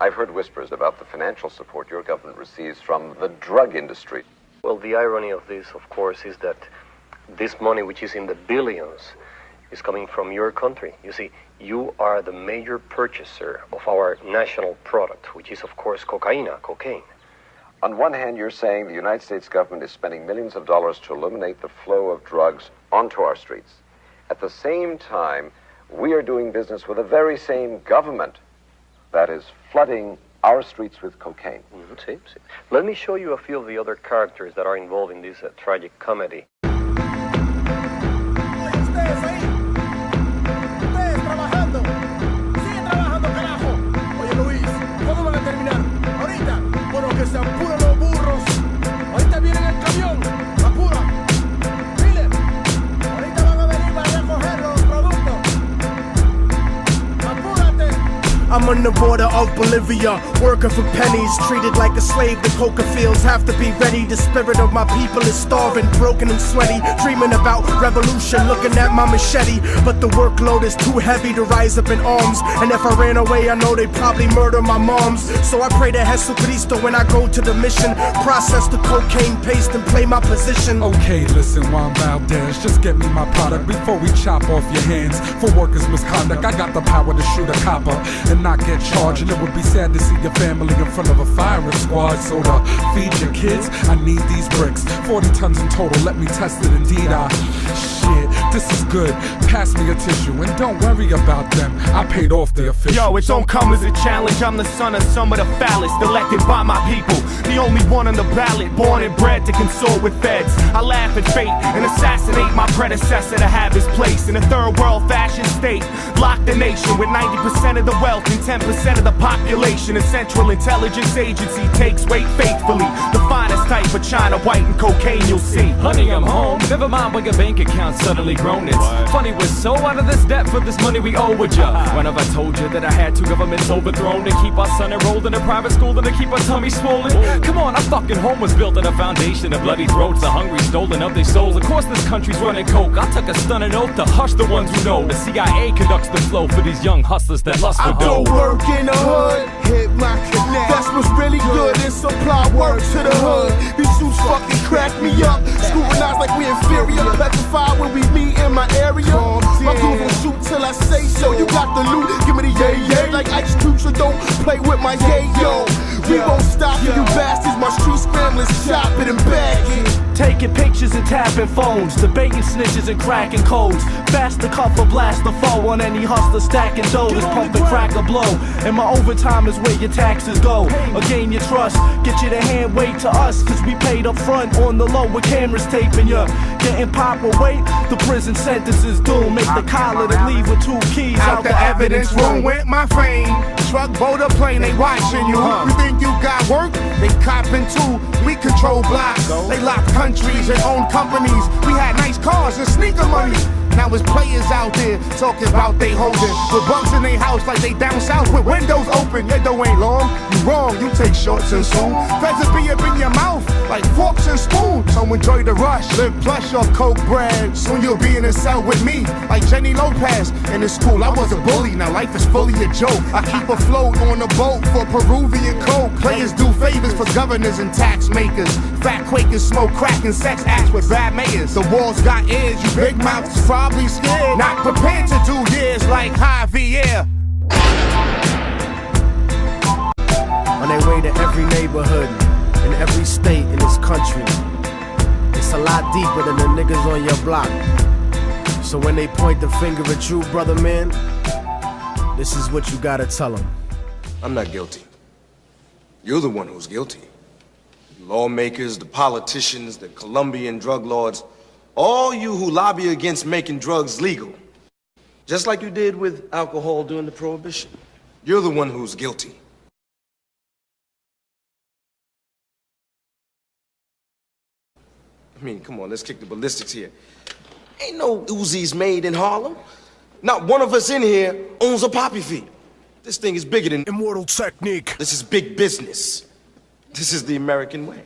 I've heard whispers about the financial support your government receives from the drug industry. Well, the irony of this, of course, is that this money, which is in the billions, is coming from your country. You see, you are the major purchaser of our national product, which is, of course, cocaine. On one hand, you're saying the United States government is spending millions of dollars to eliminate the flow of drugs onto our streets. At the same time, we are doing business with the very same government that is flooding our streets with cocaine. See. Let me show you a few of the other characters that are involved in this tragic comedy. I'm on the border of Bolivia, working for pennies, treated like a slave. The coca fields have to be ready. The spirit of my people is starving, broken and sweaty, dreaming about revolution, looking at my machete. But the workload is too heavy to rise up in arms, and if I ran away, I know they'd probably murder my moms. So I pray to Jesucristo when I go to the mission, process the cocaine paste and play my position. Okay, listen, Juan Valdez, just get me my product before we chop off your hands for workers' misconduct. I got the power to shoot a copper and not get charged, and it would be sad to see your family in front of a firing squad. So to feed your kids, I need these bricks, 40 tons in total, let me test it. Indeed, shit, this is good, pass me a tissue, and don't worry about them, I paid off the official. Yo, it don't come as a challenge, I'm the son of some of the foulest, elected by my people, the only one on the ballot, born and bred to consort with feds. I laugh at fate and assassinate my predecessor to have his place in a third world fashion state. Lock the nation with 90% of the wealth and 10% of the population. A Central Intelligence Agency takes weight faithfully. The finest type of China, white and cocaine you'll see. Honey, I'm home. Never mind when your bank account suddenly grown. It's funny, we're so out of this debt for this money we owe with ya. When have I told you that I had two governments overthrown to keep our son enrolled in a private school and to keep our tummy swollen? Come on, our fucking home was built on a foundation of bloody throats, the hungry stolen of their souls. Of course this country's running coke. I took a stunning oath to hush the ones who know. The CIA conducts the flow for these young hustlers that lust for dough. I go work in the hood, hit my connect. That's what's really good, and supply work to the hood. These suits fucking crack me up, scrutinized like we inferior, petrified when we meet in my area. My crew will shoot till I say so. You got the loot, give me the yay like Ice Cube, so don't play with my yayo. We won't stop you bastards, my street scramblers, chop it and bag it. Taking pictures and tapping phones, debating snitches and cracking codes. Fast to cuff or blast the foe on any hustler stacking dough. This pump and crack a blow, and my overtime is where your taxes go. Or gain your trust, get you to hand wait to us, cause we paid up front on the low with cameras taping ya. Getting pop or wait, the prison sentence is doomed. Make the collar to leave with 2 keys out the evidence room with my fame. Truck, boat, or plane, they watching you. You think you got work? They copping too. We control blocks, they lock countries and own companies. We had nice cars and sneaker money. Now it's players out there talking about they holding with bugs in their house like they down south with windows open. Your dough ain't long, you wrong, you take shorts and soon. Feds will be up in your mouth like forks and spoons. So enjoy the rush, live plush off coke bread. Soon you'll be in a cell with me like Jenny Lopez. In the school I was a bully, now life is fully a joke. I keep afloat on a boat for Peruvian coke. Players do favors for governors and tax makers. Fat Quakers smoke crack and sex acts with bad mayors. The walls got ears, you big mouths probably scared, not prepared to do years like Javier. On their way to every neighborhood, in every state in this country. It's a lot deeper than the niggas on your block. So when they point the finger at you, brother man, this is what you gotta tell them. I'm not guilty. You're the one who's guilty. Lawmakers, the politicians, the Colombian drug lords, all you who lobby against making drugs legal, just like you did with alcohol during the Prohibition. You're the one who's guilty. I mean, come on, let's kick the ballistics here. Ain't no Uzis made in Harlem. Not one of us in here owns a poppy field. This thing is bigger than Immortal Technique. This is big business. This is the American way.